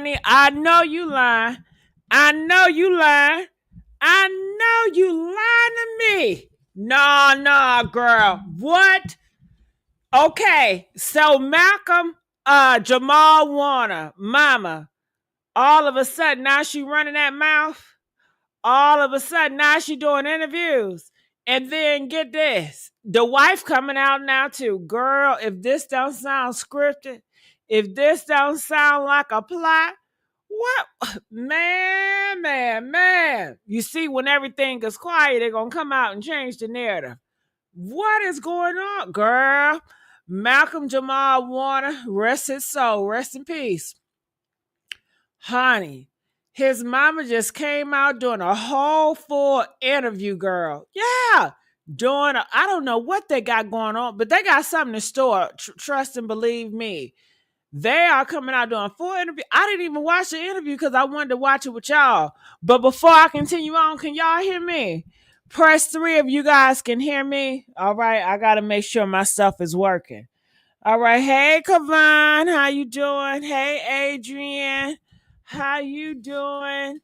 honey, I know you lying. I know you lying. I know you lying to me. No, girl. What? Okay, so Malcolm, Jamal Warner, mama, all of a sudden now she running that mouth. All of a sudden now she doing interviews. And then get this, the wife coming out now too. Girl, if this don't sound scripted, if this don't sound like a plot, what? Man. You see, when everything is quiet, they're going to come out and change the narrative. What is going on, girl? Malcolm Jamal Warner, rest his soul, rest in peace. Honey, his mama just came out doing a whole full interview, girl. Yeah, I don't know what they got going on, but they got something in store. Trust and believe me. They are coming out doing a full interview. I didn't even watch the interview because I wanted to watch it with y'all. But before I continue on, can y'all hear me? Press 3 if you guys can hear me. All right, I got to make sure my stuff is working. All right, hey, Kavan, how you doing? Hey, Adrian, how you doing?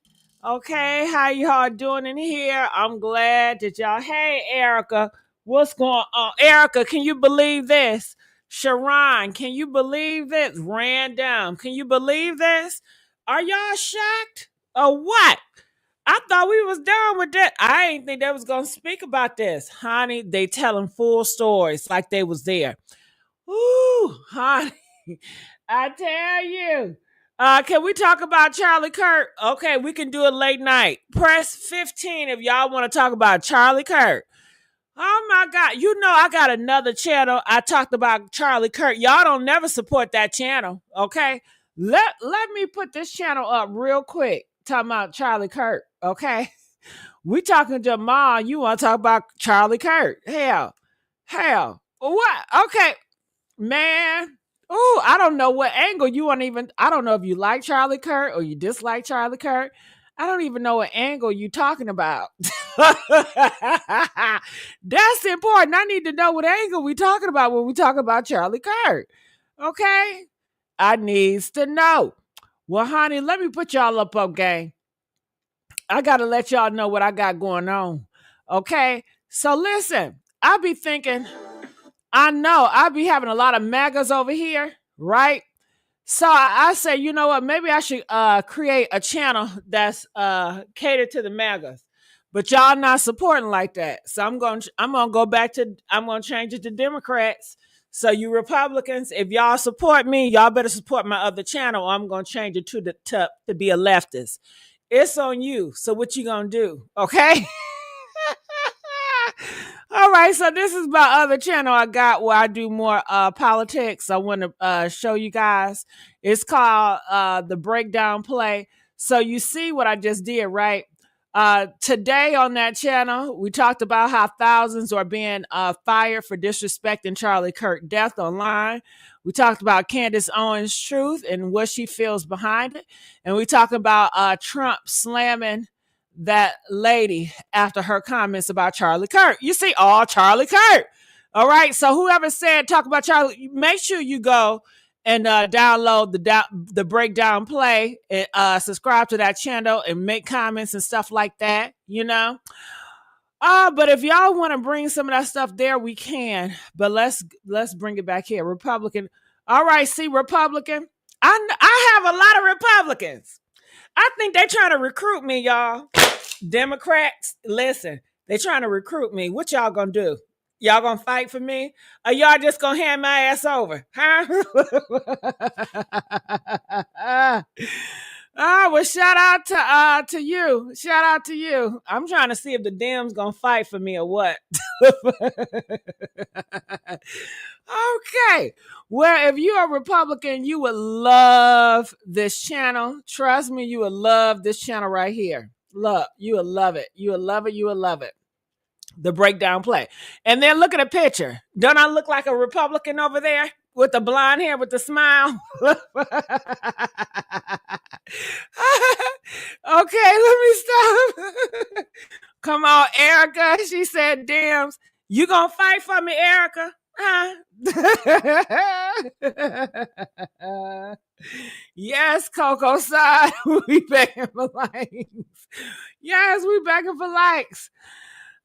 Okay, how y'all doing in here? I'm glad that y'all. Hey, Erica, what's going on? Erica, can you believe this? Sharon, can you believe this? Random, can you believe this? Are y'all shocked or what? I thought we was done with that. I ain't think they was gonna speak about this, honey. They telling full stories like they was there. Ooh, honey, I tell you. Can we talk about Charlie Kirk? Okay, we can do it late night. Press 15 if y'all want to talk about Charlie Kirk. Oh my God. You know I got another channel. I talked about Charlie Kirk. Y'all don't never support that channel. Okay. Let me put this channel up real quick. Talking about Charlie Kirk. Okay. We talking to Jamal. You want to talk about Charlie Kirk. Hell. What? Okay. Man. Oh, I don't know what angle you want even. I don't know if you like Charlie Kirk or you dislike Charlie Kirk. I don't even know what angle you talking about. That's important. I need to know what angle we talking about when we talk about Charlie Kirk. Okay? I needs to know. Well, honey, let me put y'all up, gang. I got to let y'all know what I got going on. Okay? So listen, I be thinking, I know I be having a lot of MAGAs over here, right? So I say, you know what? Maybe I should create a channel that's catered to the MAGAs. But y'all not supporting like that. So I'm gonna change it to Democrats. So you Republicans, if y'all support me, y'all better support my other channel. Or I'm gonna change it to be a leftist. It's on you. So what you gonna do? Okay. All right, so this is my other channel I got where I do more politics. I want to show you guys. It's called The Breakdown Play. So you see what I just did, right? Today on that channel, we talked about how thousands are being fired for disrespecting Charlie Kirk death online. We talked about Candace Owens' truth and what she feels behind it. And we talked about Trump slamming that lady after her comments about Charlie Kirk. You see, all Charlie Kirk. All right. So whoever said talk about Charlie, make sure you go and download the breakdown play and subscribe to that channel and make comments and stuff like that. You know. But if y'all want to bring some of that stuff there, we can. But let's bring it back here. Republican. All right. See, Republican. I have a lot of Republicans. I think they're trying to recruit me, y'all. Democrats, listen, they trying to recruit me. What y'all gonna do? Y'all gonna fight for me? Or y'all just gonna hand my ass over? Huh? Well, shout out to you. Shout out to you. I'm trying to see if the Dems gonna fight for me or what. Okay. Well, if you're a Republican, you would love this channel. Trust me, you would love this channel right here. Look, you will love it. You will love it. You will love it. The breakdown play. And then look at the picture. Don't I look like a Republican over there with the blonde hair with the smile? Okay, let me stop. Come on, Erica. She said, damn, you gonna fight for me, Erica? Huh? Yes, Coco side. We begging for likes. Yes, we begging for likes.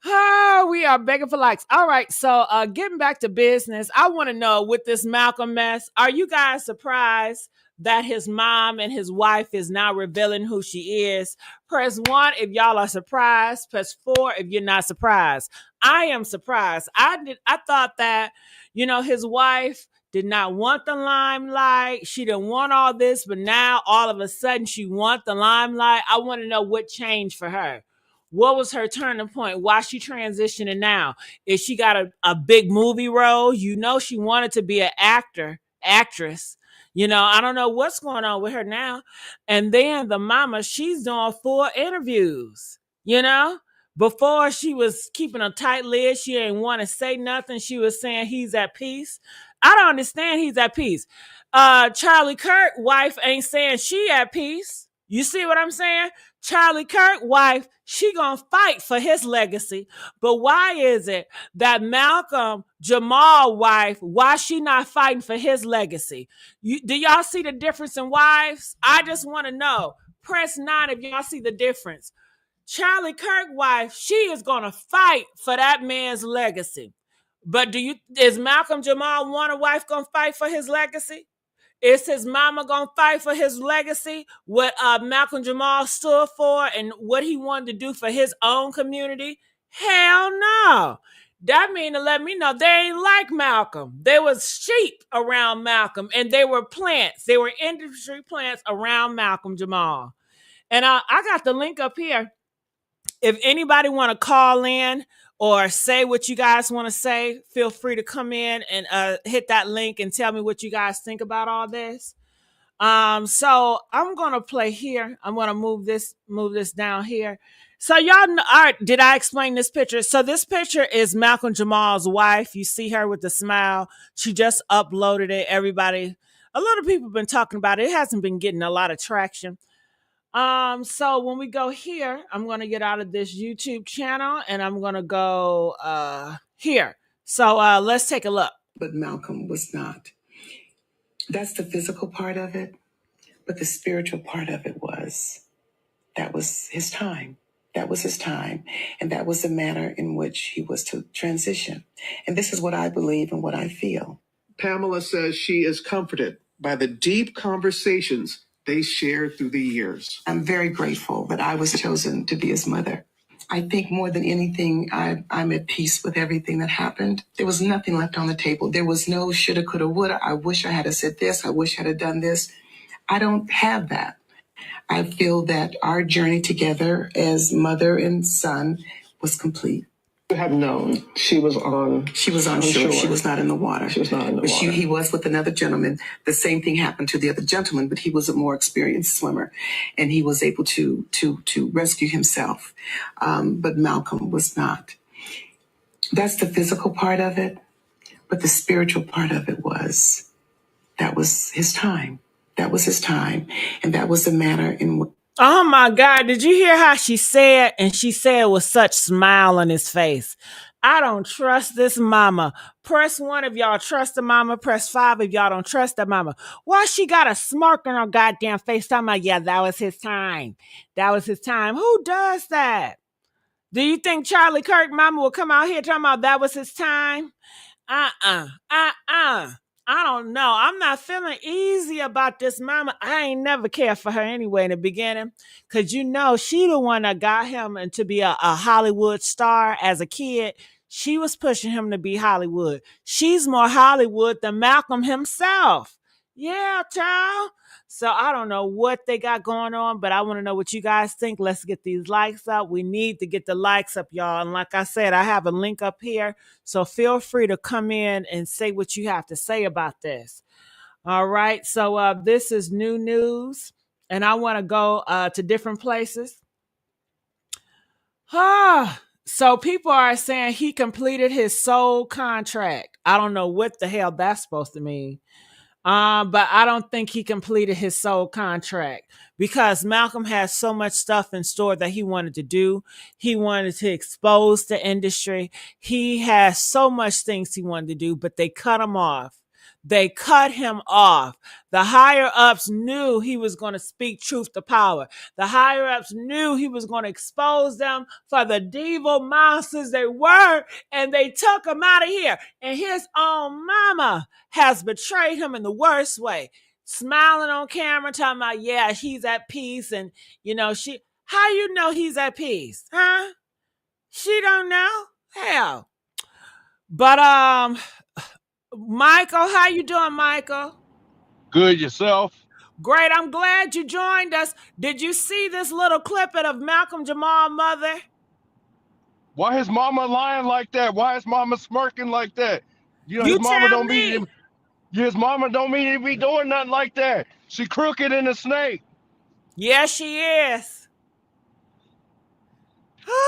Oh, we are begging for likes. All right. So getting back to business, I want to know with this Malcolm mess, are you guys surprised that his mom and his wife is now revealing who she is? Press 1 if y'all are surprised. Press 4 if you're not surprised. I am surprised. I thought that, his wife did not want the limelight. She didn't want all this, but now all of a sudden she wants the limelight. I want to know what changed for her. What was her turning point? Why she transitioning now? Is she got a big movie role? She wanted to be an actress. I don't know what's going on with her now. And then the mama, she's doing 4 interviews, you know? Before she was keeping a tight lid. She ain't want to say nothing. She was saying he's at peace. I don't understand he's at peace. Charlie Kirk wife ain't saying she at peace. You see what I'm saying? Charlie Kirk wife, she gonna fight for his legacy. But why is it that Malcolm Jamal wife, why she not fighting for his legacy? Do y'all see the difference in wives? I just want to know. Press 9 if y'all see the difference. Charlie Kirk wife, she is gonna fight for that man's legacy. But is Malcolm Jamal Warner wife gonna fight for his legacy? Is his mama gonna fight for his legacy? What Malcolm Jamal stood for and what he wanted to do for his own community? Hell no. That mean to let me know they ain't like Malcolm. There was sheep around Malcolm, and they were plants. They were industry plants around Malcolm Jamal. And I got the link up here. If anybody want to call in or say what you guys want to say, feel free to come in and hit that link and tell me what you guys think about all this. So I'm gonna play here. I'm gonna move this down here. So y'all know, all right, did I explain this picture? So this picture is Malcolm Jamal's wife. You see her with the smile. She just uploaded it. Everybody, a lot of people have been talking about it. It hasn't been getting a lot of traction. So when we go here, I'm gonna get out of this YouTube channel and I'm gonna go here. So let's take a look. But Malcolm was not. That's the physical part of it, but the spiritual part of it was that was his time. That was his time. And that was the manner in which he was to transition. And this is what I believe and what I feel. Pamela says she is comforted by the deep conversations they shared through the years. I'm very grateful that I was chosen to be his mother. I think more than anything, I'm at peace with everything that happened. There was nothing left on the table. There was no shoulda, coulda, woulda. I wish I had said this. I wish I had done this. I don't have that. I feel that our journey together as mother and son was complete. You have known she was on shore. She was not in the water. She was not in the water. He was with another gentleman. The same thing happened to the other gentleman, but he was a more experienced swimmer, and he was able to rescue himself. But Malcolm was not. That's the physical part of it, but the spiritual part of it was that was his time. That was his time, and that was the manner in which. Oh my God, did you hear how she said? And she said with such smile on his face. I don't trust this mama. Press 1 if y'all trust the mama. Press 5 if y'all don't trust the mama. Why she got a smirk on her goddamn face talking about, yeah, that was his time. That was his time. Who does that? Do you think Charlie Kirk mama will come out here talking about that was his time? I don't know. I'm not feeling easy about this mama. I ain't never cared for her anyway in the beginning. Cause she the one that got him and to be a Hollywood star as a kid. She was pushing him to be Hollywood. She's more Hollywood than Malcolm himself. Yeah, child. So I don't know what they got going on, but I want to know what you guys think. Let's get these likes up. We need to get the likes up, y'all. And like I said, I have a link up here. So feel free to come in and say what you have to say about this. All right. So this is new news. And I want to go to different places. So people are saying he completed his soul contract. I don't know what the hell that's supposed to mean. But I don't think he completed his soul contract because Malcolm has so much stuff in store that he wanted to do. He wanted to expose the industry. He has so much things he wanted to do, but they cut him off. they cut him off. The higher ups knew he was going to speak truth to power. The higher ups knew he was going to expose them for the devil monsters they were, and they took him out of here. And his own mama has betrayed him in the worst way, smiling on camera, talking about, yeah, he's at peace. And, how you know he's at peace? Huh? She don't know. Hell. But Michael, how you doing, Michael? Good yourself. Great. I'm glad you joined us. Did you see this little clip of Malcolm Jamal mother? Why is mama lying like that? Why is mama smirking like that? You tell me. His mama don't mean to be doing nothing like that. She crooked in a snake. Yes, she is.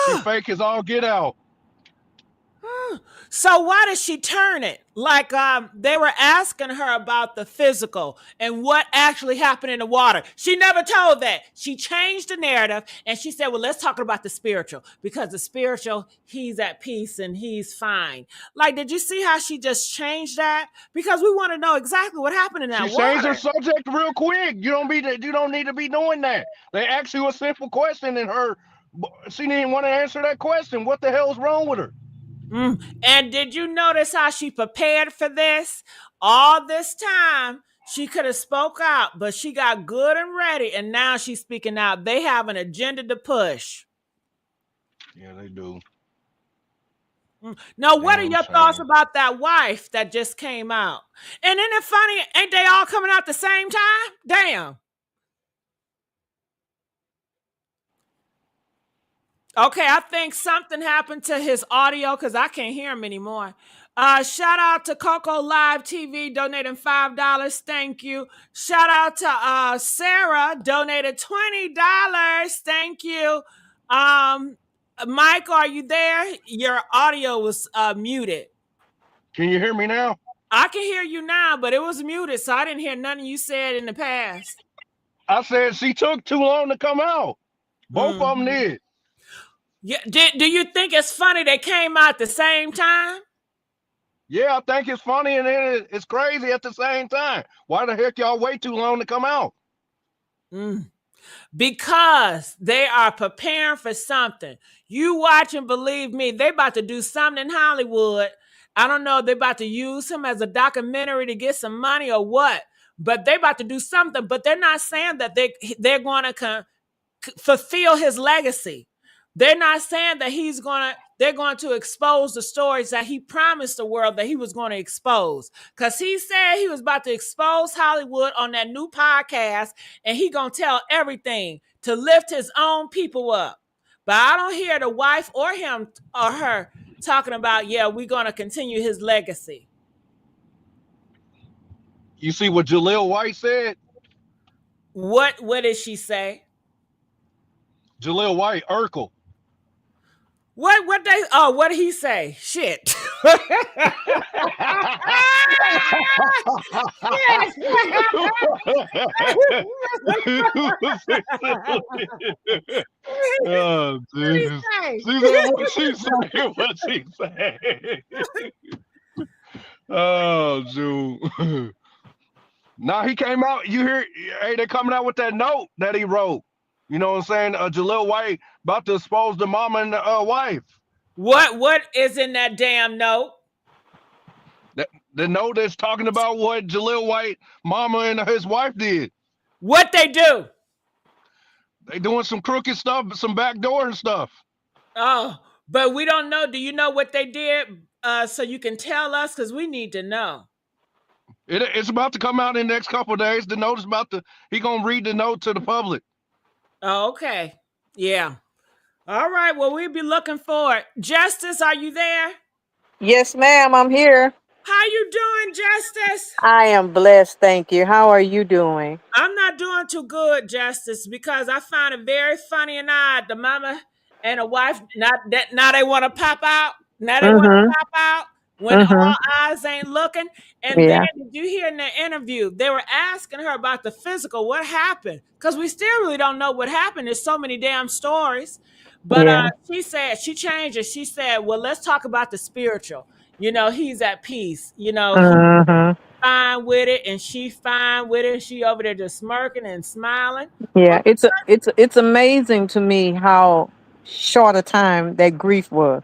She fake as all get out. So why did she turn it? Like they were asking her about the physical and what actually happened in the water. She never told that. She changed the narrative and she said, well, let's talk about the spiritual, because the spiritual, he's at peace and he's fine. Like, did you see how she just changed that? Because we want to know exactly what happened in She that changed her water. subject real quick. You don't need to be doing that. They asked you a simple question and she didn't want to answer that question. What the hell's wrong with her? And did you notice how she prepared for this? All this time, she could have spoke out, but she got good and ready, and now she's speaking out. They have an agenda to push. Yeah, they do. Now, what are Damn your thoughts shame. about that wife that just came out? And isn't it funny? Ain't they all coming out the same time? Damn. Okay, I think something happened to his audio because I can't hear him anymore. Shout out to Coco Live TV donating $5. Thank you. Shout out to Sarah donated $20. Thank you. Um, Mike, are you there? Your audio was muted. Can you hear me now? I can hear you now, but it was muted, so I didn't hear nothing you said in the past. I said she took too long to come out. Both of them Mhm. did. Yeah, do you think it's funny they came out at the same time? Yeah, I think it's funny and it's crazy at the same time. Why the heck y'all wait too long to come out? Mm. Because they are preparing for something. You watch and believe me, they about to do something in Hollywood. I don't know if they're about to use him as a documentary to get some money or what, but they about to do something. But they're not saying that they're going to fulfill his legacy. They're not saying that they're going to expose the stories that he promised the world that he was going to expose. Because he said he was about to expose Hollywood on that new podcast, and he going to tell everything to lift his own people up. But I don't hear the wife or him or her talking about, yeah, we're going to continue his legacy. You see what Jaleel White said? What did she say? Jaleel White, Urkel. What did he say? Shit. Oh, What did he Jesus. say? See that what she said? What she said? Oh, June. Now he came out. You hear? Hey, they're coming out with that note that he wrote. You know what I'm saying? Jaleel White about to expose the mama and the wife. What is in that damn note? The note that's talking about what Jaleel White mama and his wife did. What they do? They doing some crooked stuff, some backdoor and stuff. Oh, but we don't know. Do you know what they did? So you can tell us, because we need to know. It's about to come out in the next couple of days. The note is about to. He gonna read the note to the public. Oh, okay. Yeah. All right. Well, we'll be looking for it. Justice, are you there? Yes, ma'am, I'm here. How you doing, Justice? I am blessed, thank you. How are you doing? I'm not doing too good, Justice, because I find it very funny and odd. The mama and a wife, not that now they want to pop out. Now they want to Mm-hmm. pop out when Mm-hmm. all eyes ain't looking. And then Yeah. did you hear in the interview, they were asking her about the physical, what happened? Because we still really don't know what happened. There's so many damn stories. But Yeah. she said, she changed it. She said, well, let's talk about the spiritual. He's at peace. Mm-hmm. fine with it, and she fine with it. She over there just smirking and smiling. What? Yeah, it's amazing to me how short a time that grief was.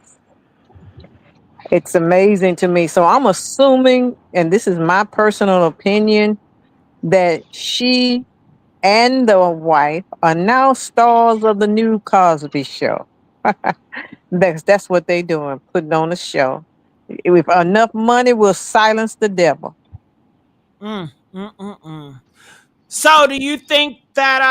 It's amazing to me. So I'm assuming, and this is my personal opinion, that she and the wife are now stars of the new Cosby show. That's what they doing, putting on a show. If enough money will silence the devil. Mm, mm, mm, mm. So do you think that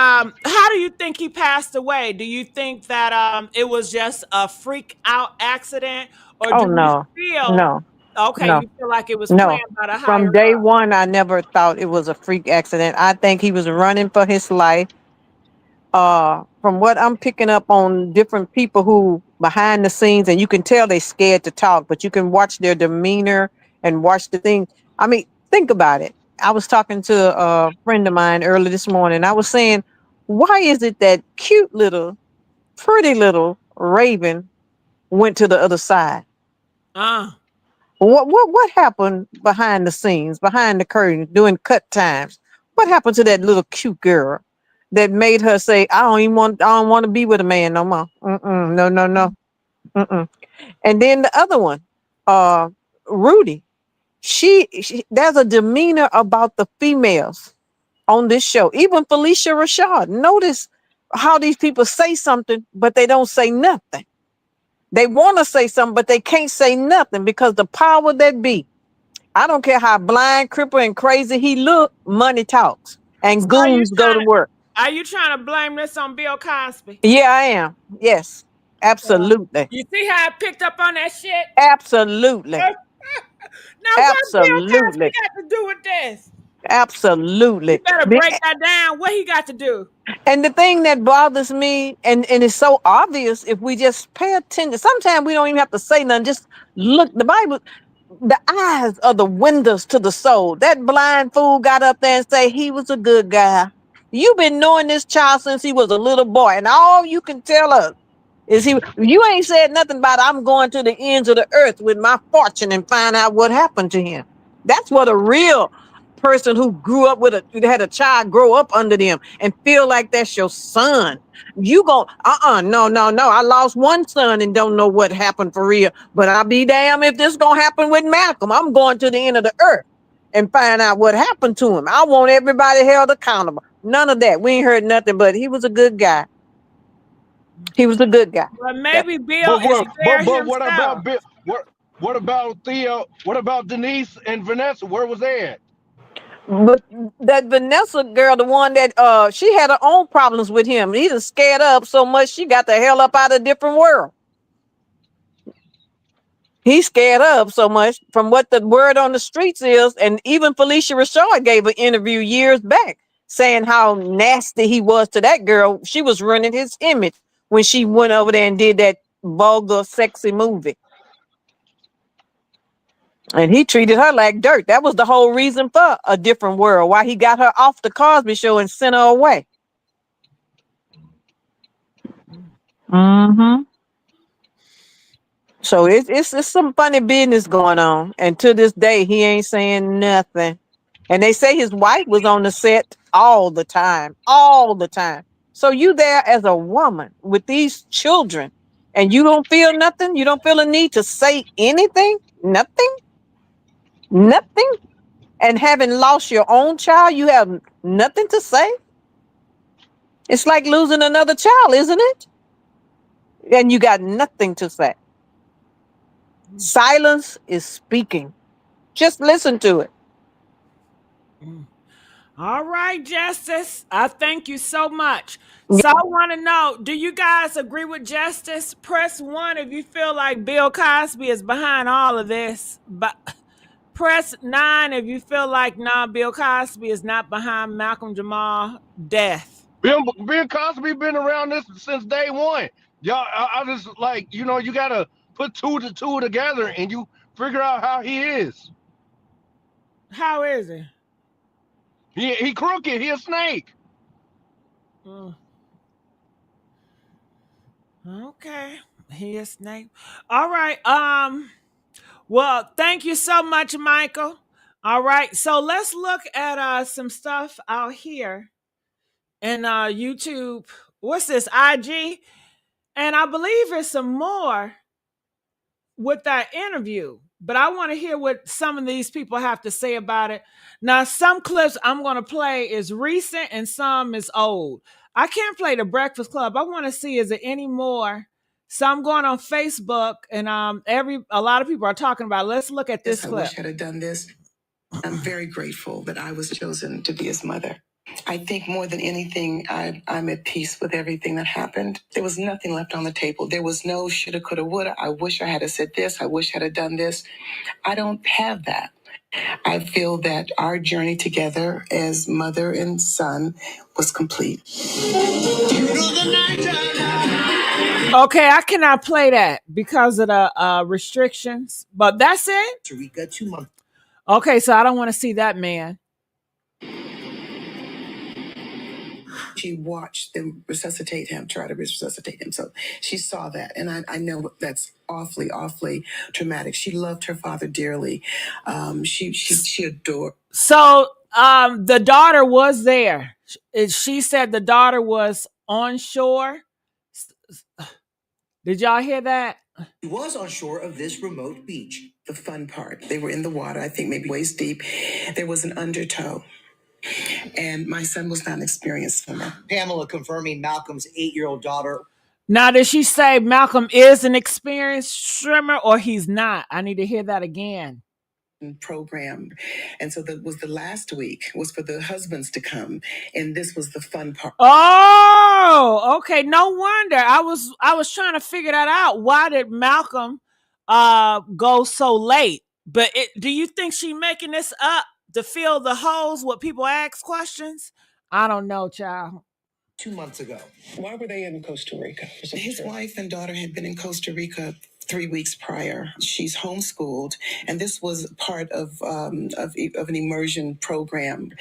how do you think he passed away? Do you think that it was just a freak out accident, or Oh do you no, feel no, okay, no, you feel like it was no. planned by the higher From day up? one, I never thought it was a freak accident. I think he was running for his life. From what I'm picking up on different people who behind the scenes, and you can tell they scared to talk, but you can watch their demeanor and watch the thing. I mean, think about it. I was talking to a friend of mine early this morning. I was saying, why is it that cute little, pretty little Raven went to the other side? Uh, What happened behind the scenes, behind the curtain, doing cut times? What happened to that little cute girl that made her say, I don't want to be with a man no more. Mm-mm, no, no, no. Mm-mm." And then the other one, uh, Rudy. She there's a demeanor about the females on this show. Even Felicia Rashad. Notice how these people say something, but they don't say nothing. They want to say something, but they can't say nothing because the power that be. I don't care how blind, crippled, and crazy he look, money talks. And so goons go to work. are you trying to blame this on Bill Cosby? Yeah, I am. Yes. Uh, Absolutely. you see how I picked up on that shit? Absolutely. Now what Bill Cosby Absolutely. got to do with this? You Absolutely. better break that down. What he got to do? And the thing that bothers me, and it's so obvious if we just pay attention. Sometimes we don't even have to say nothing. Just look. The Bible, the eyes are the windows to the soul. That blind fool got up there and say he was a good guy. You've been knowing this child since he was a little boy, and all you can tell us is he. You ain't said nothing about I'm going to the ends of the earth with my fortune and find out what happened to him. That's what a real person who grew up with had a child grow up under them and feel like that's your son. You go, no, no, no. I lost one son and don't know what happened for real. But I'll be damn if this gonna happen with Malcolm. I'm going to the end of the earth and find out what happened to him. I want everybody held accountable. None of that. We ain't heard nothing, but he was a good guy. He was a good guy. But That, maybe Bill is scared But what himself. about what about Theo? What about Denise and Vanessa? Where was they at? but that Vanessa girl, the one that she had her own problems with him. He just scared her up so much she got the hell up out of a different world. He scared her up so much from what the word on the streets is. And even Felicia Rashad gave an interview years back saying how nasty he was to that girl. She was ruining his image when she went over there and did that vulgar, sexy movie. And he treated her like dirt. That was the whole reason for a different world, why he got her off the Cosby show and sent her away. Mm-hmm. So it's some funny business going on. And to this day, he ain't saying nothing. And they say his wife was on the set all the time, all the time. So you there as a woman with these children and you don't feel nothing? You don't feel a need to say anything? Nothing? Nothing? And having lost your own child, you have nothing to say? It's like losing another child, isn't it? And you got nothing to say. Silence is speaking. Just listen to it. All right, Justice. I thank you so much. So I want to know, do you guys agree with Justice? Press 1 if you feel like Bill Cosby is behind all of this. But press 9 if you feel like nah, Bill Cosby is not behind Malcolm Jamal death. Bill Cosby been around this since day one. Y'all, I just like you gotta put two together and you figure out how he is. How is it? He crooked. He a snake. Mm, okay. He is snake. All right. Well, thank you so much, Michael. All right, so let's look at some stuff out here in YouTube. What's this, IG? And I believe it's some more with that interview. But I want to hear what some of these people have to say about it. Now, some clips I'm going to play is recent and some is old. I can't play the Breakfast Club. I want to see, is there any more? So I'm going on Facebook, and a lot of people are talking about it. Let's look at this clip. I wish I had done this. I'm very grateful that I was chosen to be his mother. I think more than anything, I'm at peace with everything that happened. There was nothing left on the table. There was no shoulda, coulda, woulda. I wish I had said this. I wish I had done this. I don't have that. I feel that our journey together as mother and son was complete. Okay, I cannot play that because of the restrictions, but that's it. Tarika, 2 months. Okay, so I don't want to see that man. She watched them resuscitate him, try to resuscitate him. So she saw that. And I know that's awfully, awfully traumatic. She loved her father dearly. She adored. So the daughter was there. She said the daughter was on shore. Did y'all hear that? He was on shore of this remote beach. The fun part, they were in the water, I think maybe waist deep. There was an undertow. And my son was not an experienced swimmer. Pamela confirming Malcolm's 8-year-old daughter. Now, did she say Malcolm is an experienced swimmer or he's not? I need to hear that again. Program. And so that was the last week was for the husbands to come. And this was the fun part. Oh, okay. No wonder. I was trying to figure that out. Why did Malcolm go so late? But do you think she making this up to fill the holes when people ask questions? I don't know, child. 2 months ago. Why were they in Costa Rica? His wife and daughter had been in Costa Rica 3 weeks prior. She's homeschooled, and this was part of an immersion program.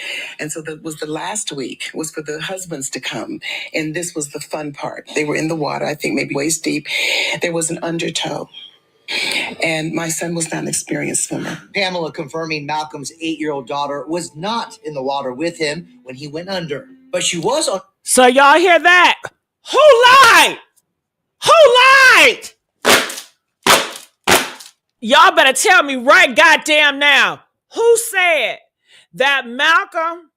And so that was the last week was for the husbands to come, and this was the fun part. They were in the water, I think maybe waist deep. There was an undertow. And my son was not an experienced swimmer. Pamela confirming Malcolm's 8-year-old daughter was not in the water with him when he went under. But she was on. So y'all hear that? Who lied? Who lied? Y'all better tell me right goddamn now. Who said that Malcolm,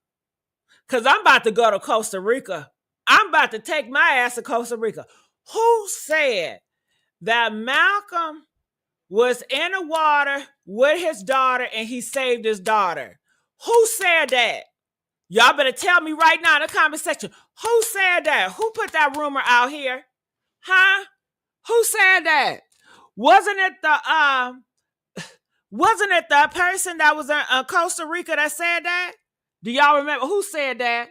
because I'm about to go to Costa Rica. I'm about to take my ass to Costa Rica. Who said that Malcolm was in the water with his daughter and he saved his daughter? Who said that? Y'all better tell me right now in the comment section. Who said that? Who put that rumor out here? Huh? Who said that? Wasn't it the person that was in Costa Rica that said that? Do y'all remember who said that?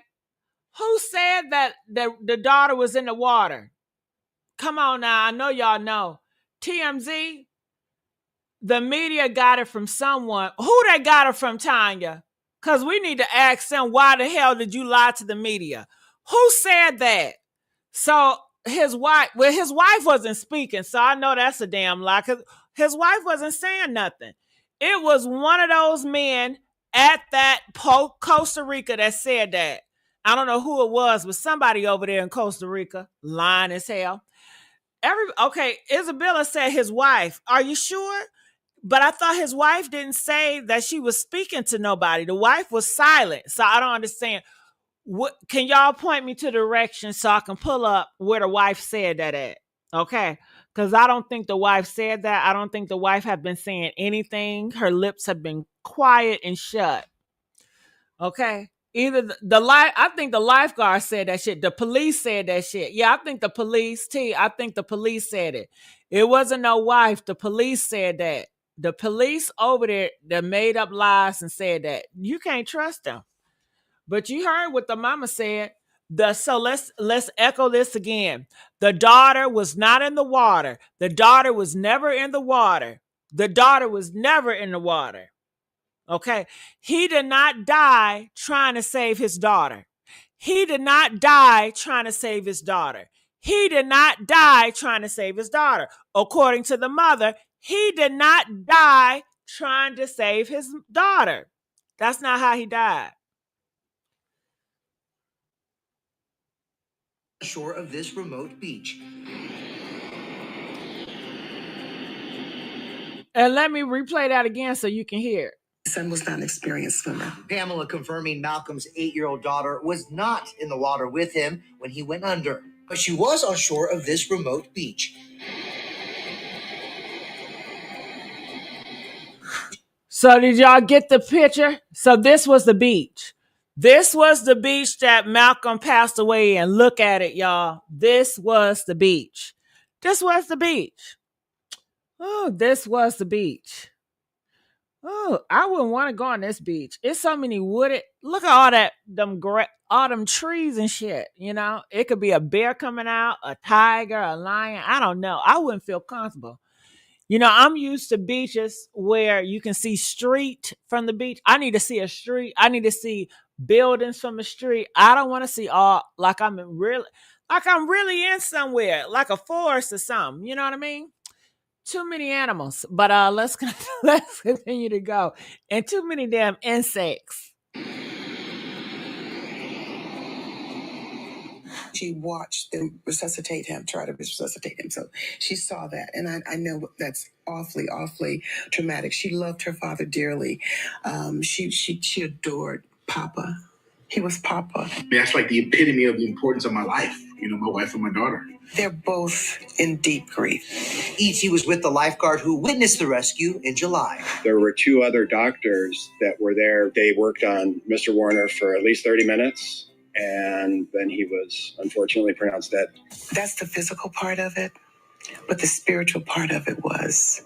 Who said that the daughter was in the water? Come on now, I know y'all know. TMZ, the media got it from someone. Who they got it from, Tanya? Because we need to ask them, why the hell did you lie to the media? Who said that? So his wife wasn't speaking, so I know that's a damn lie, because his wife wasn't saying nothing. It was one of those men at that Costa Rica that said that. I don't know who it was, but somebody over there in Costa Rica, lying as hell. Okay, Isabella said his wife. Are you sure? But I thought his wife didn't say that she was speaking to nobody. The wife was silent, so I don't understand. What can y'all point me to the direction so I can pull up where the wife said that at? Okay, because I don't think the wife said that. I don't think the wife had been saying anything. Her lips have been quiet and shut. Okay. Either I think the lifeguard said that shit. The police said that shit. Yeah, I think the police, I think the police said it. It wasn't no wife. The police said that. The police over there that made up lies and said that. You can't trust them. But you heard what the mama said. So let's echo this again. The daughter was not in the water. The daughter was never in the water. The daughter was never in the water. Okay. He did not die trying to save his daughter. He did not die trying to save his daughter. He did not die trying to save his daughter. According to the mother, he did not die trying to save his daughter. That's not how he died. Shore of this remote beach. And let me replay that again so you can hear it. Son was not an experienced swimmer. Pamela confirming Malcolm's 8-year-old daughter was not in the water with him when he went under, but she was on shore of this remote beach. So did y'all get the picture? So this was the beach. This was the beach that Malcolm passed away in. Look at it, y'all. This was the beach. This was the beach. Oh, this was the beach. Oh, I wouldn't want to go on this beach. It's so many wooded. Look at all that all them trees and shit. You know, it could be a bear coming out, a tiger, a lion. I don't know. I wouldn't feel comfortable. You know, I'm used to beaches where you can see street from the beach. I need to see a street. I need to see buildings from the street. I don't want to see all like I'm really in somewhere, like a forest or something. You know what I mean? Too many animals. But let's let's continue to go. And too many damn insects. She watched them resuscitate him, try to resuscitate him. So she saw that. And I know that's awfully, awfully traumatic. She loved her father dearly. She adored Papa. He was Papa. That's like the epitome of the importance of my life, you know, my wife and my daughter. They're both in deep grief. E.T. was with the lifeguard who witnessed the rescue in July. There were 2 other doctors that were there. They worked on Mr. Warner for at least 30 minutes, and then he was unfortunately pronounced dead. That's the physical part of it, but the spiritual part of it was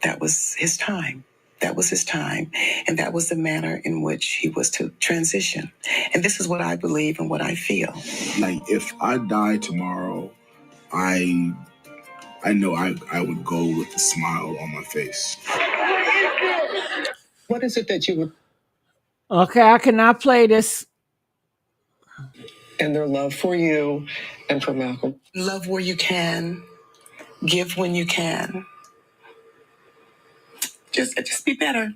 that was his time. That was his time, and that was the manner in which he was to transition. And this is what I believe and what I feel. Like, if I die tomorrow, I know I would go with a smile on my face. What is it that you would... Okay, I cannot play this. And their love for you and for Malcolm. Love where you can, give when you can. Just be better.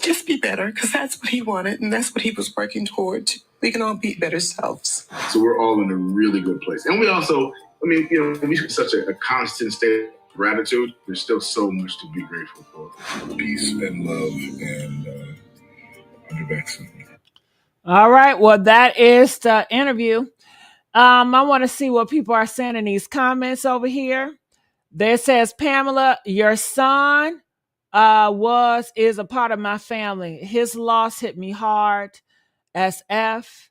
Just be better, because that's what he wanted, and that's what he was working towards. We can all be better selves. So we're all in a really good place. And we also, I mean, you know, we such a constant state of gratitude. There's still so much to be grateful for. Peace and love, and I'll be back soon. All right. Well, that is the interview. I want to see what people are saying in these comments over here. There says, Pamela, your son is a part of my family. His loss hit me hard as F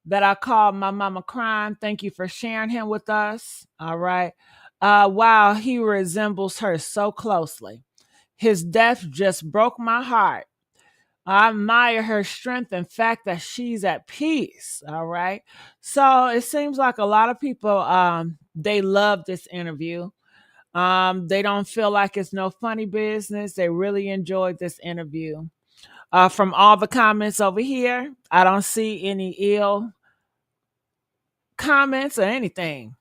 that I called my mama crying. Thank you for sharing him with us. All right. Wow, he resembles her so closely. His death just broke my heart. I admire her strength and fact that she's at peace. All right. So it seems like a lot of people they love this interview. They don't feel like it's no funny business. They really enjoyed this interview. From all the comments over here, I don't see any ill comments or anything.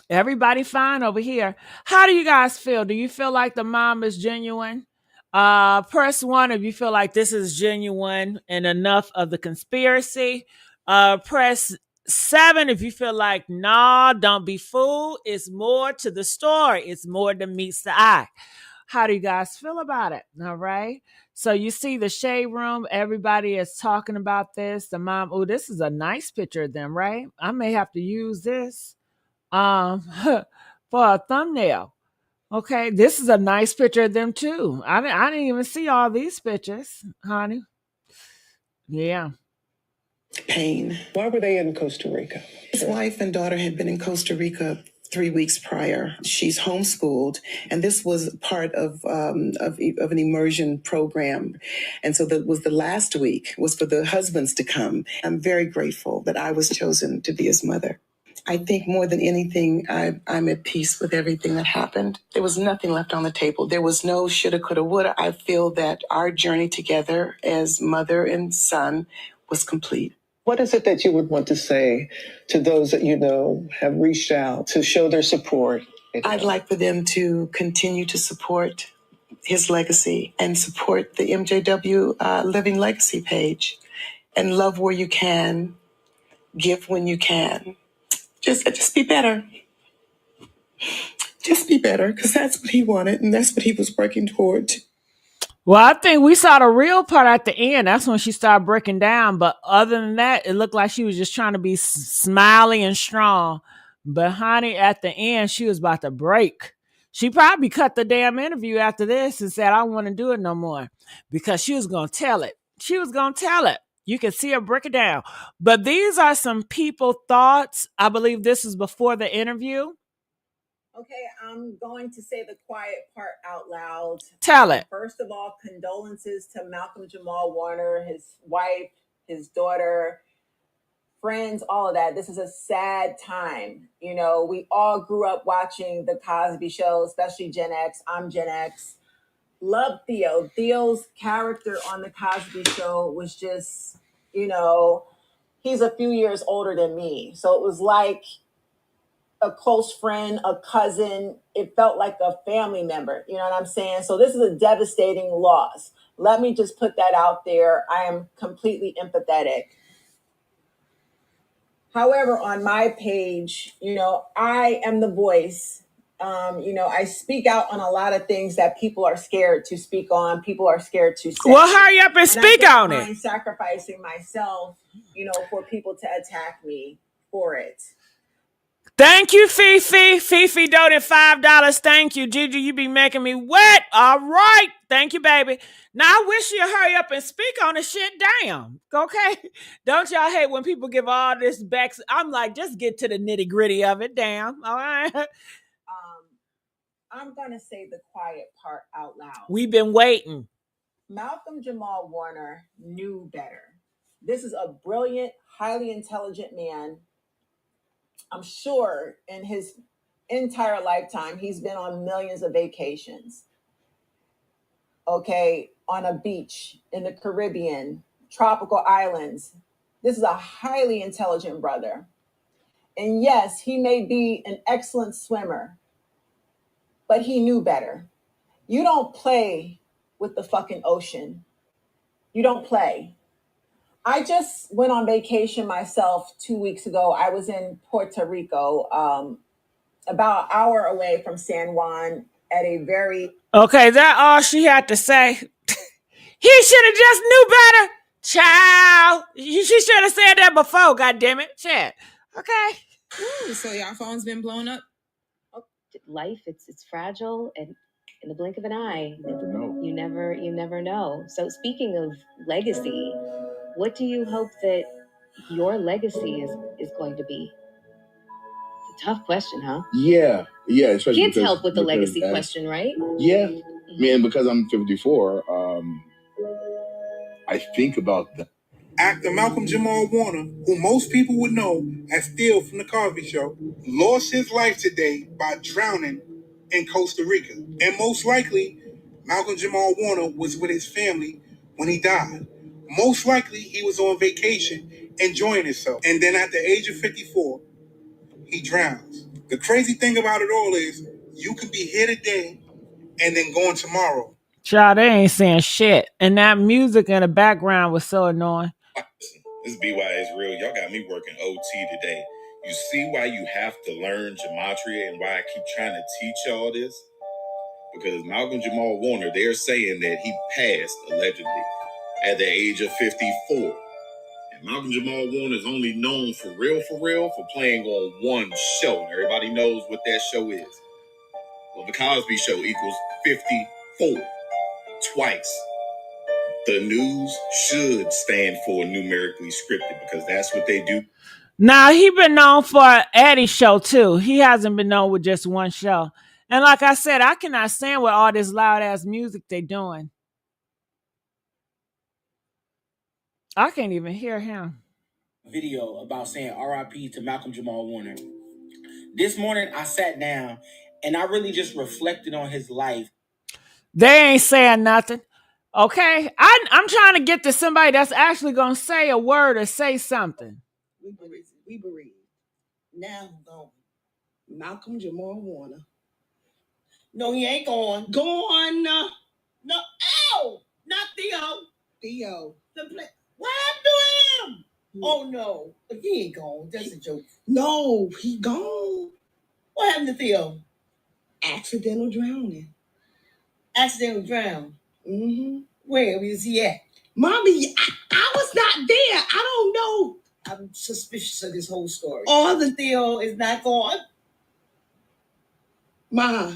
Everybody fine over here. How do you guys feel? Do you feel like the mom is genuine? Press 1 if you feel like this is genuine and enough of the conspiracy. Press 7 if you feel like, nah, don't be fooled. It's more to the story. It's more than meets the eye. How do you guys feel about it? All right. So you see the shade room. Everybody is talking about this. The mom, oh, this is a nice picture of them, right? I may have to use this for a thumbnail. Okay, this is a nice picture of them too. I didn't even see all these pictures, honey. Yeah. Pain. Why were they in Costa Rica? His wife and daughter had been in Costa Rica 3 weeks prior. She's homeschooled, and this was part of an immersion program. And so that was the last week was for the husbands to come. I'm very grateful that I was chosen to be his mother. I think more than anything, I'm at peace with everything that happened. There was nothing left on the table. There was no shoulda, coulda, woulda. I feel that our journey together as mother and son was complete. What is it that you would want to say to those that you know have reached out to show their support? I'd like for them to continue to support his legacy and support the MJW Living Legacy page and love where you can, give when you can. Just be better. Just be better, because that's what he wanted and that's what he was working toward. Well, I think we saw the real part at the end. That's when she started breaking down. But other than that, it looked like she was just trying to be smiley and strong. But honey, at the end, she was about to break. She probably cut the damn interview after this and said, I don't want to do it no more. Because she was going to tell it. She was going to tell it. You can see her break it down. But these are some people thoughts. I believe this is before the interview. Okay, I'm going to say the quiet part out loud. Tell it. First of all, condolences to Malcolm Jamal Warner, his wife, his daughter, friends, all of that. This is a sad time. You know, we all grew up watching the Cosby Show, especially Gen X. I'm Gen X. Love Theo. Theo's character on the Cosby Show was just, you know, he's a few years older than me. So it was like a close friend, a cousin. It felt like a family member. You know what I'm saying? So this is a devastating loss. Let me just put that out there. I am completely empathetic. However, on my page, you know, I am the voice. You know, I speak out on a lot of things that people are scared to speak on. People are scared to say. Well, hurry up and speak on it. I'm sacrificing myself, you know, for people to attack me for it. Thank you, Fifi. Fifi donated $5. Thank you, Gigi. You be making me wet. All right. Thank you, baby. Now I wish you hurry up and speak on the shit. Damn. Okay. Don't y'all hate when people give all this back? I'm like, just get to the nitty gritty of it. Damn. All right. I'm gonna say the quiet part out loud. We've been waiting. Malcolm Jamal Warner knew better. This is a brilliant, highly intelligent man. I'm sure in his entire lifetime, he's been on millions of vacations. Okay, on a beach in the Caribbean, tropical islands. This is a highly intelligent brother. And yes, he may be an excellent swimmer, but he knew better. You don't play with the fucking ocean. You don't play. I just went on vacation myself 2 weeks ago. I was in Puerto Rico, about an hour away from San Juan at a very... Okay, that all she had to say. He should have just knew better. Child. She should have said that before, goddammit. Shit. Okay. Ooh, so y'all phone's been blown up? Life, it's fragile, and in the blink of an eye, You never know. you never know. So speaking of legacy, what do you hope that your legacy is going to be? It's a tough question, huh? Yeah, especially Kids help with the legacy question, right? Yeah, I mean, because I'm 54, I think about that. Actor Malcolm Jamal Warner, who most people would know as Theo from The Cosby Show, lost his life today by drowning in Costa Rica. And most likely, Malcolm Jamal Warner was with his family when he died. Most likely, he was on vacation enjoying himself. And then at the age of 54, he drowns. The crazy thing about it all is you could be here today and then gone tomorrow. Child, they ain't saying shit. And that music in the background was so annoying. This BY is real. Y'all got me working OT today. You see why you have to learn Gematria and why I keep trying to teach y'all this? Because Malcolm Jamal Warner, they're saying that he passed, allegedly, at the age of 54. And Malcolm Jamal Warner is only known for real, for playing on one show. Everybody knows what that show is. Well, the Cosby Show equals 54. Twice. The news should stand for numerically scripted because that's what they do. Now, he been known for Eddie's show, too. He hasn't been known with just one show. And like I said, I cannot stand with all this loud-ass music they doing. I can't even hear him. Video about saying RIP to Malcolm Jamal Warner. This morning, I sat down and I really just reflected on his life. They ain't saying nothing. Okay? I'm trying to get to somebody that's actually going to say a word or say something. We bereaved. Now gone. Malcolm Jamal Warner. No, he ain't gone. Gone. No, ow! Not Theo. Theo. What happened to him? Oh no, he ain't gone. That's a joke. No, he gone. What happened to Theo? Accidental drowning. Accidental drown. Mm-hmm. Where is he at? Mommy, I was not there. I don't know. I'm suspicious of this whole story. All the Theo is not gone. Ma.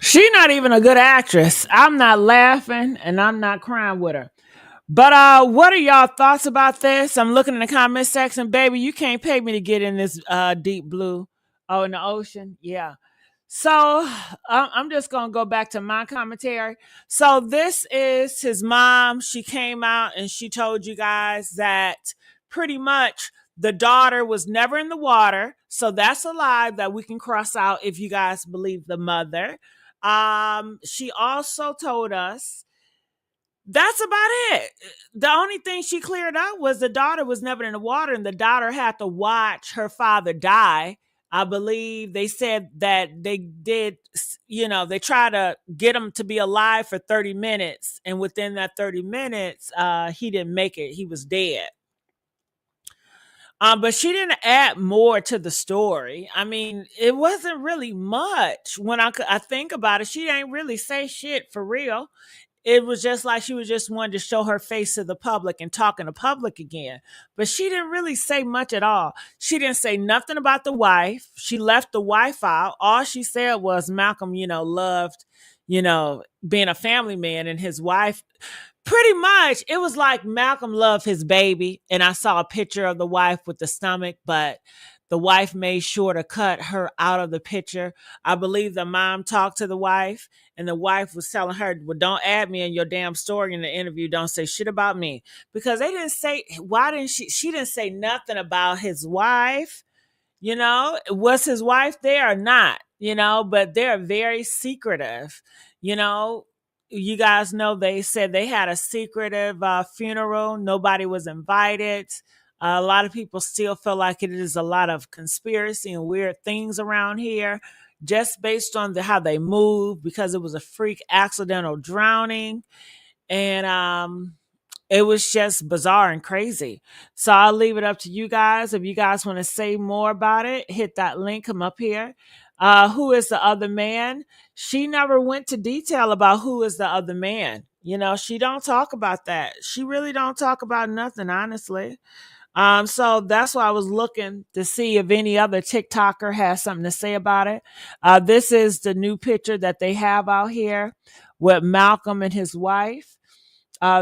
She not even a good actress. I'm not laughing and I'm not crying with her. But what are y'all thoughts about this? I'm looking in the comment section. Baby, you can't pay me to get in this deep blue. Oh, in the ocean? Yeah. So I'm just going to go back to my commentary. So this is his mom. She came out and she told you guys that pretty much the daughter was never in the water. So that's a lie that we can cross out if you guys believe the mother. She also told us that's about it. The only thing she cleared up was the daughter was never in the water and the daughter had to watch her father die. I believe they said that they did, they tried to get him to be alive for 30 minutes. And within that 30 minutes, he didn't make it. He was dead. But she didn't add more to the story. I mean, it wasn't really much. When I think about it, she ain't really say shit for real. It was just like she was just wanting to show her face to the public and talking to public again. But she didn't really say much at all. She didn't say nothing about the wife. She left the wife out. All she said was Malcolm, loved, being a family man, and his wife. Pretty much, it was like Malcolm loved his baby, and I saw a picture of the wife with the stomach, but the wife made sure to cut her out of the picture. I believe the mom talked to the wife, and the wife was telling her, well, don't add me in your damn story in the interview. Don't say shit about me. Because they didn't say, why didn't she didn't say nothing about his wife. Was his wife there or not? But they're very secretive. You know, you guys know they said they had a secretive funeral. Nobody was invited. A lot of people still feel like it is a lot of conspiracy and weird things around here, just based on how they move, because it was a freak accidental drowning. And it was just bizarre and crazy. So I'll leave it up to you guys. If you guys want to say more about it, hit that link, come up here. Who is the other man? She never went to detail about who is the other man. She don't talk about that. She really don't talk about nothing, honestly. So that's why I was looking to see if any other TikToker has something to say about it. This is the new picture that they have out here with Malcolm and his wife.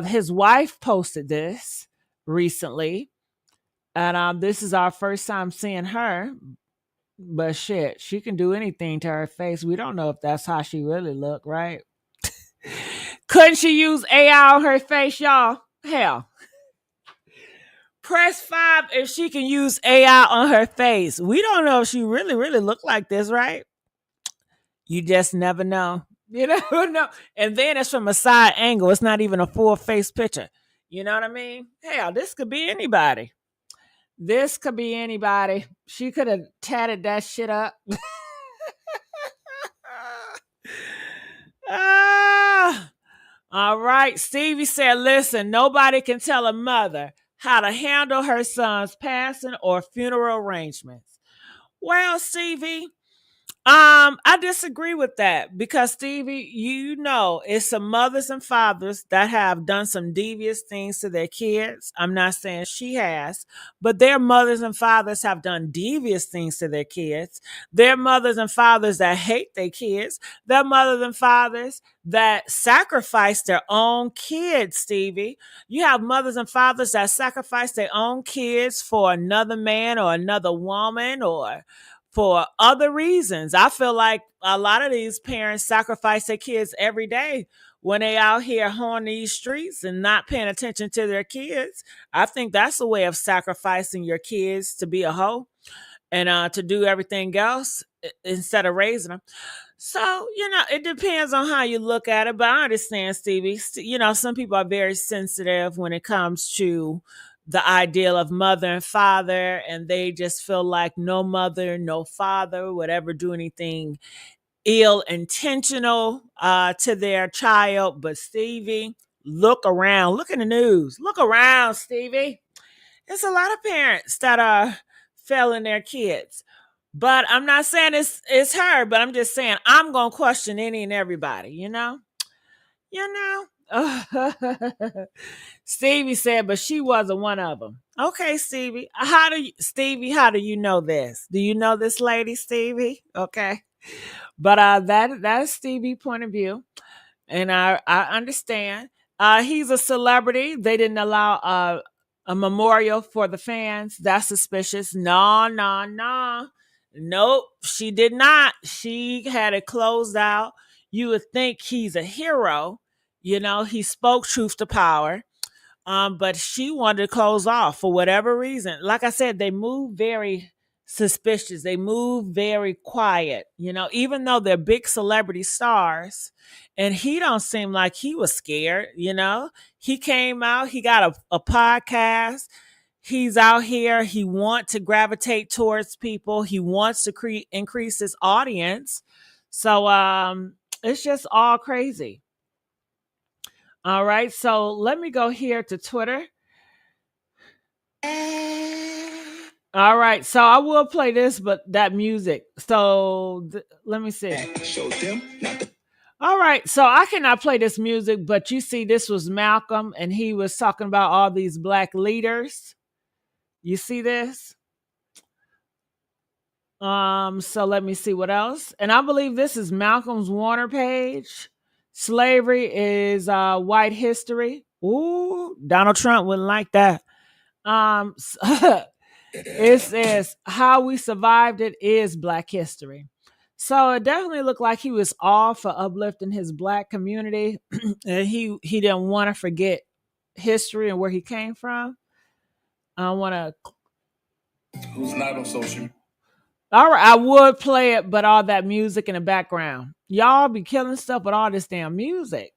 His wife posted this recently, and this is our first time seeing her. But shit, she can do anything to her face. We don't know if that's how she really looked, right? Couldn't she use AI on her face, y'all? Hell. Press 5 if she can use AI on her face. We don't know if she really, really looked like this, right? You just never know. You never know. And then it's from a side angle. It's not even a full face picture. You know what I mean? Hell, this could be anybody. This could be anybody. She could have tatted that shit up. Ah, all right. Stevie said, listen, nobody can tell a mother how to handle her son's passing or funeral arrangements. Well, Stevie, I disagree with that because Stevie, it's some mothers and fathers that have done some devious things to their kids. I'm not saying she has, but their mothers and fathers have done devious things to their kids. Their mothers and fathers that hate their kids. Their mothers and fathers that sacrifice their own kids, Stevie. You have mothers and fathers that sacrifice their own kids for another man or another woman or for other reasons. I feel like a lot of these parents sacrifice their kids every day when they out here on these streets and not paying attention to their kids. I think that's a way of sacrificing your kids to be a hoe and to do everything else instead of raising them. So, it depends on how you look at it, but I understand, Stevie. Some people are very sensitive when it comes to the ideal of mother and father, and they just feel like no mother, no father would ever do anything ill intentional to their child. But Stevie, look around. Look in the news. Look around, Stevie. There's a lot of parents that are failing their kids. But I'm not saying it's her, but I'm just saying I'm gonna question any and everybody, you know? You know? Stevie said, but she wasn't one of them. Okay, Stevie. How do you know this? Do you know this lady, Stevie? Okay. But that's Stevie's point of view. And I understand. He's a celebrity. They didn't allow a memorial for the fans. That's suspicious. No, no, no. Nope, she did not. She had it closed out. You would think he's a hero. You know, he spoke truth to power. But she wanted to close off for whatever reason. Like I said, they move very suspicious. They move very quiet, you know, even though they're big celebrity stars. And he don't seem like he was scared, you know. He came out, he got a podcast. He's out here. He wants to gravitate towards people. He wants to increase his audience. So it's just all crazy. All right, so let me go here to Twitter. All right, so I will play this, but that music. So let me see. All right, so I cannot play this music, but you see, this was Malcolm, and he was talking about all these black leaders. You see this? So let me see what else. And I believe this is Malcolm's Warner page. Slavery is white history. Ooh, Donald Trump wouldn't like that. It says how we survived it is black history. So it definitely looked like he was all for uplifting his black community. And he didn't want to forget history and where he came from. I want to. Who's not on social media? All right, I would play it, but all that music in the background. Y'all be killing stuff with all this damn music.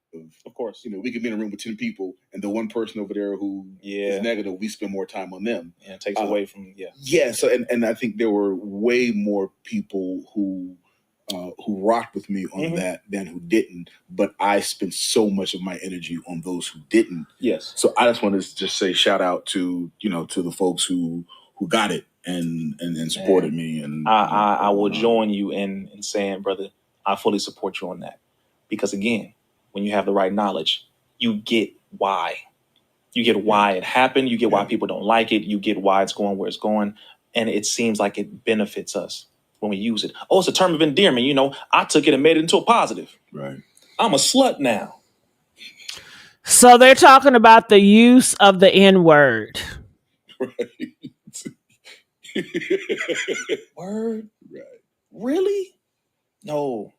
Of course, we could be in a room with 10 people, and the one person over there who is negative, we spend more time on them. And it takes away from So and I think there were way more people who rocked with me on that than who didn't. But I spent so much of my energy on those who didn't. Yes. So I just want to just say shout out to to the folks who got it and supported me. And I will join you in saying, brother, I fully support you on that. Because again, when you have the right knowledge, you get why. You get why it happened. You get why people don't like it. You get why it's going where it's going. And it seems like it benefits us when we use it. Oh, it's a term of endearment. I took it and made it into a positive. Right. I'm a slut now. So they're talking about the use of the N-word. Right. Word? Right. Really? No.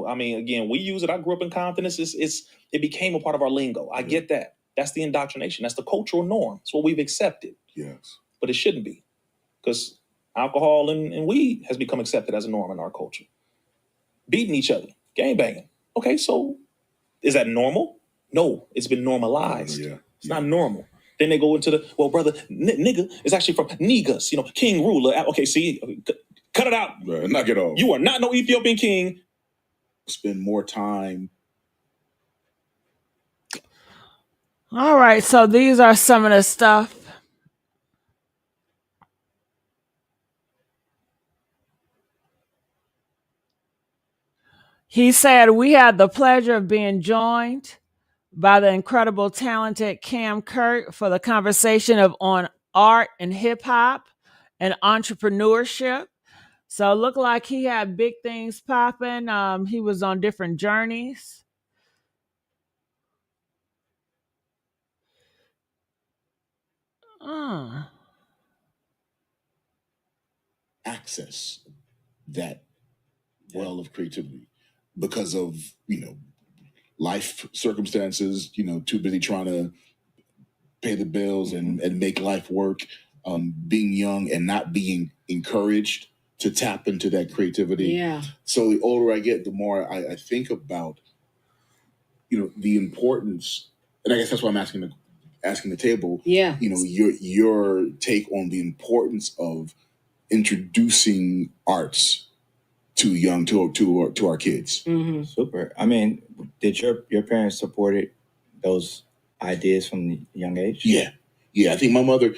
I mean, again, we use it. I grew up in Compton. It became a part of our lingo. I get that. That's the indoctrination. That's the cultural norm. It's what we've accepted. Yes. But it shouldn't be. Because alcohol and weed has become accepted as a norm in our culture. Beating each other. Gangbanging. Okay, so is that normal? No, it's been normalized. It's not normal. Then they go into brother, nigga is actually from Negus, king ruler. Okay, see, cut it out. Right, knock it off. You are not no Ethiopian king. Spend more time. All right, so these are some of the stuff. He said, we had the pleasure of being joined by the incredible, talented Kirk for the conversation on art and hip hop and entrepreneurship. So it looked like he had big things popping. He was on different journeys. Access that well of creativity because of life circumstances, too busy trying to pay the bills and make life work, being young and not being encouraged to tap into that creativity. So the older I get, the more I think about the importance, and I guess that's why I'm asking the table. Your take on the importance of introducing arts too young to our kids. Mm-hmm. Super. I mean, did your parents supported those ideas from the young age? Yeah. I think my mother,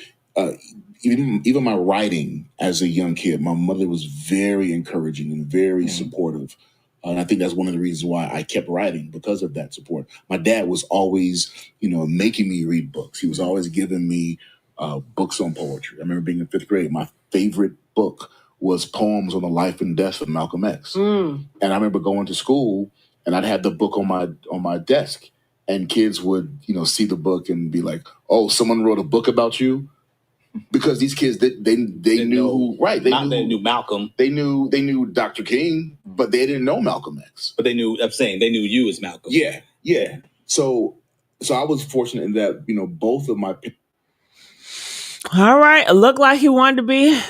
even my writing as a young kid, my mother was very encouraging and very supportive. And I think that's one of the reasons why I kept writing, because of that support. My dad was always, making me read books. He was always giving me books on poetry. I remember being in 5th grade. My favorite book was Poems on the Life and Death of Malcolm X. And I remember going to school, and I'd have the book on my desk, and kids would, see the book and be like, "Oh, someone wrote a book about you." Because these kids, they knew who, right? They knew Malcolm, they knew Dr. King, but they didn't know Malcolm X. but they knew you as Malcolm. Yeah. So I was fortunate in that, both of my. All right. It looked like he wanted to be,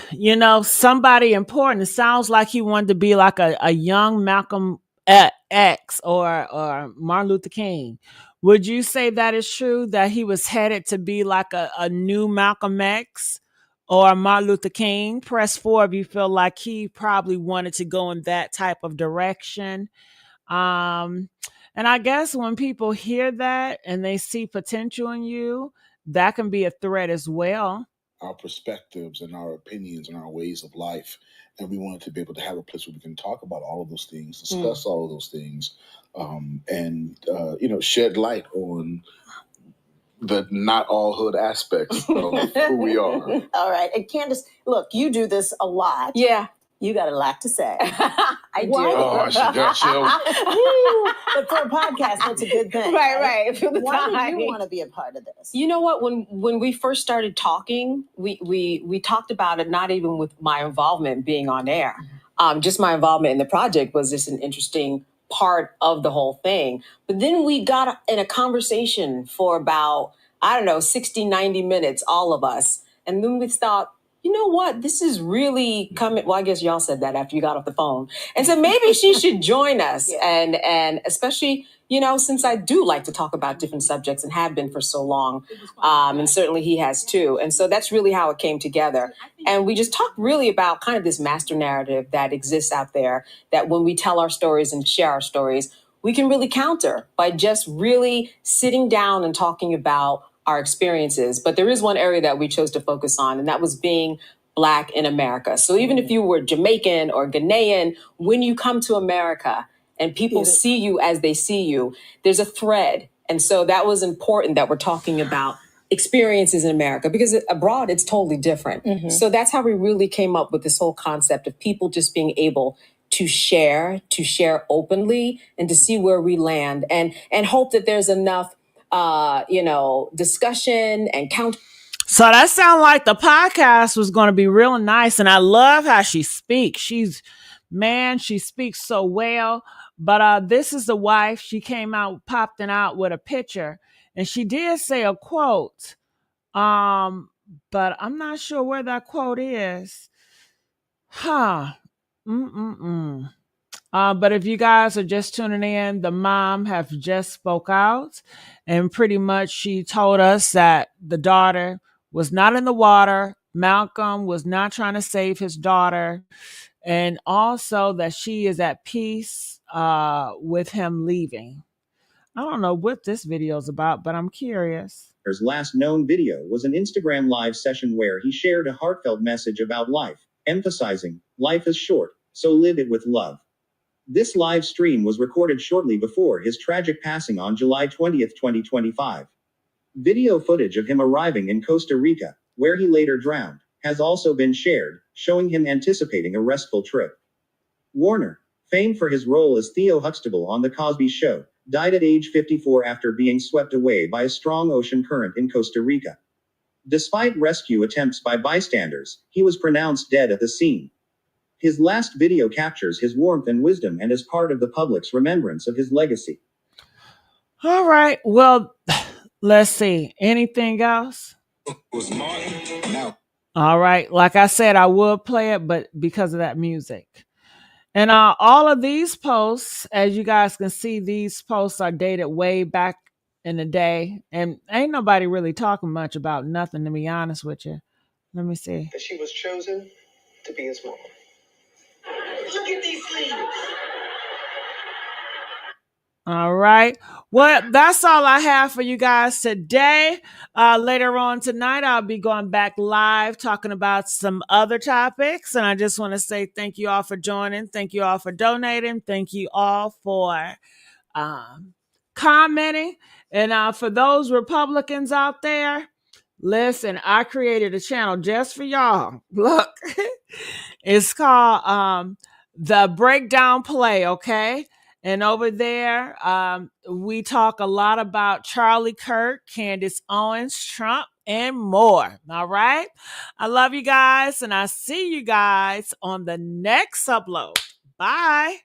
somebody important. It sounds like he wanted to be like a young Malcolm X or Martin Luther King. Would you say that is true, that he was headed to be like a new Malcolm X or Martin Luther King? Press 4 if you feel like he probably wanted to go in that type of direction. Um, and I guess when people hear that and they see potential in you, that can be a threat as well. Our perspectives and our opinions and our ways of life. And we wanted to be able to have a place where we can talk about all of those things, discuss all of those things, and shed light on the not all hood aspects of who we are. All right. And Candace, look, you do this a lot. Yeah, You got a lot to say. I do. Oh, she got chilled. But for a podcast, that's a good thing. Right. For the Why time. did you want to be a part of this? You know what? When we first started talking, we talked about it, not even with my involvement being on air. Just my involvement in the project was just an interesting part of the whole thing. But then we got in a conversation for about, 60, 90 minutes, all of us. And then we thought, you know what? This is really coming. Well, I guess y'all said that after you got off the phone. And so maybe she should join us. And especially, since I do like to talk about different subjects and have been for so long. And certainly he has too. And so that's really how it came together. And we just talked really about kind of this master narrative that exists out there, that when we tell our stories and share our stories, we can really counter by just really sitting down and talking about our experiences. But there is one area that we chose to focus on, and that was being Black in America. So even if you were Jamaican or Ghanaian, when you come to America and people see you as they see you, there's a thread. And so that was important that we're talking about experiences in America, because abroad it's totally different. So that's how we really came up with this whole concept of people just being able to share openly and to see where we land, and hope that there's enough discussion and count. So that sounded like the podcast was going to be real nice. And I love how she speaks. She speaks so well. But this is the wife. She came out, popped out with a picture. And she did say a quote. But I'm not sure where that quote is. Huh. But if you guys are just tuning in, the mom have just spoke out, and pretty much she told us that the daughter was not in the water. Malcolm was not trying to save his daughter, and also that she is at peace with him leaving. I don't know what this video is about, but I'm curious. His last known video was an Instagram live session where he shared a heartfelt message about life, emphasizing, life is short, so live it with love. This live stream was recorded shortly before his tragic passing on July 20th, 2025. Video footage of him arriving in Costa Rica, where he later drowned, has also been shared, showing him anticipating a restful trip. Warner, famed for his role as Theo Huxtable on The Cosby Show, died at age 54 after being swept away by a strong ocean current in Costa Rica. Despite rescue attempts by bystanders, he was pronounced dead at the scene. His last video captures his warmth and wisdom and is part of the public's remembrance of his legacy. All right. Well, let's see. Anything else? All right. Like I said, I would play it, but because of that music. And all of these posts, as you guys can see, these posts are dated way back in the day. And ain't nobody really talking much about nothing, to be honest with you. Let me see. That she was chosen to be his mom. Look at these sleeves. All right. Well, that's all I have for you guys today. Later on tonight, I'll be going back live talking about some other topics. And I just want to say thank you all for joining. Thank you all for donating. Thank you all for commenting. And for those Republicans out there, listen, I created a channel just for y'all. Look, it's called The Breakdown Play, okay? And over there, we talk a lot about Charlie Kirk, Candace Owens, Trump, and more. All right. I love you guys, and I see you guys on the next upload. Bye.